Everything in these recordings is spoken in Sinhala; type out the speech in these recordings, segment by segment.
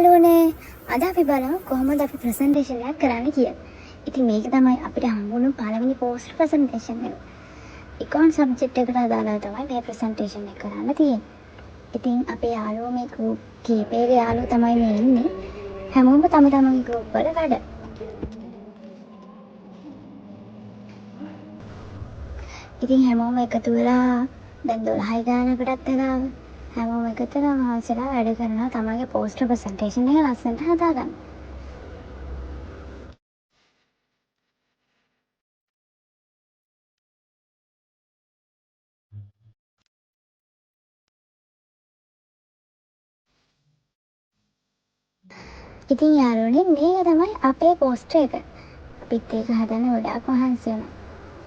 යාළුවනේ අද අපි බලමු කොහොමද අපි ප්‍රසන්ටේෂන් එකක් කරන්න කියලා. ඉතින් මේක තමයි අපිට හම්බුණු පළවෙනි පෝස්ට් ප්‍රසන්ටේෂන් එක. ඉකෝන් සබ්ජෙක්ට් එකට අදාළව තමයි මේ ප්‍රසන්ටේෂන් එක කරන්න තියෙන්නේ. ඉතින් අපේ යාළුවෝ මේ ගෲප් කීපයක යාළුවෝ තමයි මේ ඉන්නේ. හැමෝම තම තමන්ගේ ගෲප් වල වැඩ. ඉතින් හැමෝම එකතු වෙලා දැන් 12යි ගානකටත් වෙලා හැමෝම එකතු වෙලා මහන්සිලා වැඩ කරනවා තමන්ගේ පෝස්ට් ප්‍රසන්ටේෂන් එක ලස්සනට හදාගන්න. ඉතින් යාළුවනේ මේක තමයි අපේ පෝස්ට් එක. අපිත් ඒක හදන්න ගොඩාක් මහන්සි වෙනවා.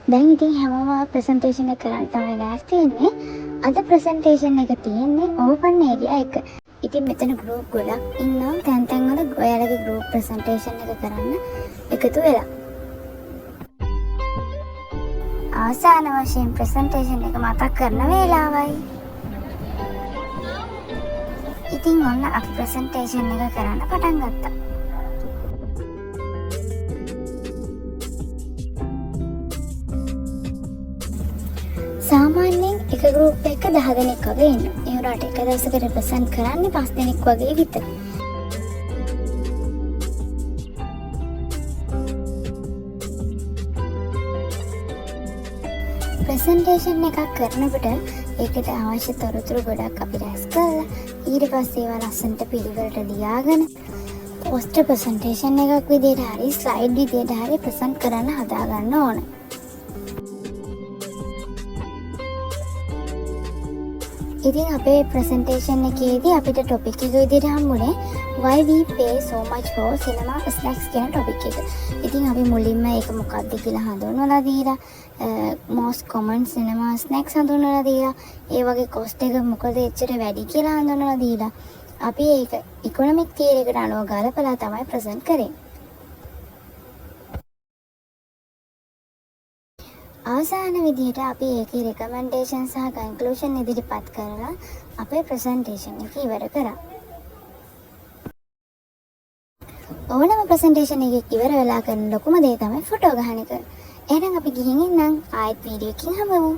දැන් ඉතින් හැමෝම ප්‍රසන්ටේෂන් එක කරන්න තමයි ලෑස්ති වෙන්නේ. අද ප්‍රසන්ටේෂන් එක තියෙන්නේ ඕපන් ඒරියා එක. ඉතින් මෙතන ගෲප් ගොඩක් ඉන්නවා. තැන් තැන් වල ඔයාලගේ ගෲප් ප්‍රසන්ටේෂන් එක කරන්න එකතු වෙලා. අවසාන වශයෙන් ප්‍රසන්ටේෂන් එක මතක් කරන වේලාවයි. ඉතින් ඔන්න අපි ප්‍රසන්ටේෂන් එක කරන්න පටන් ගත්තා. සාමාන්‍යයෙන් එක ගෲප් එකක 10 දෙනෙක් වගේ ඉන්නවා. ඒ වුණාට එක දවසක රෙප්‍රසන්ට් කරන්නේ 5 දෙනෙක් වගේ විතරයි. ප්‍රසන්ටේෂන් එකක් කරනකොට ඒකට අවශ්‍ය තොරතුරු ගොඩක් අපි රැස් කරලා ඊට පස්සේ ඒවා ලස්සනට පිළිවෙලට ලියාගෙන පෝස්ට් ප්‍රසන්ටේෂන් එකක් විදිහට හරි ස්ලයිඩ් විදිහට හරි ප්‍රසන්ට් කරන්න හදාගන්න ඕන. ඉතින් අපේ ප්‍රසන්ටේෂන් එකේදී අපිට ටොපික් එක විදිහට හම්බුනේ why we pay so much for cinema snacks කියන ටොපික් එක. ඉතින් අපි මුලින්ම ඒක මොකක්ද කියලා හඳුන්වලා දීලා most common cinema snacks හඳුන්වලා දීලා ඒ වගේ cost එක මොකද එච්චර වැඩි කියලා හඳුන්වලා දීලා අපි ඒක ඉකොනොමික් තියරි එකට අනුව ගලපලා තමයි ප්‍රසන්ට් කරේ. අවසාන විදිහට අපි ඒකේ රෙකමෙන්ඩේෂන් සහ කන්ක්ලූෂන් ඉදිරිපත් කරලා අපේ ප්‍රසන්ටේෂන් එක ඉවර කරා. ඕනම ප්‍රසන්ටේෂන් එකක් ඉවර වෙලා කරන ලොකුම දේ තමයි ෆොටෝ ගන්න එක. එහෙනම් අපි ගිහින් ඉන්නම් ආයෙත් වීඩියෝ එකකින් හමුවෙමු.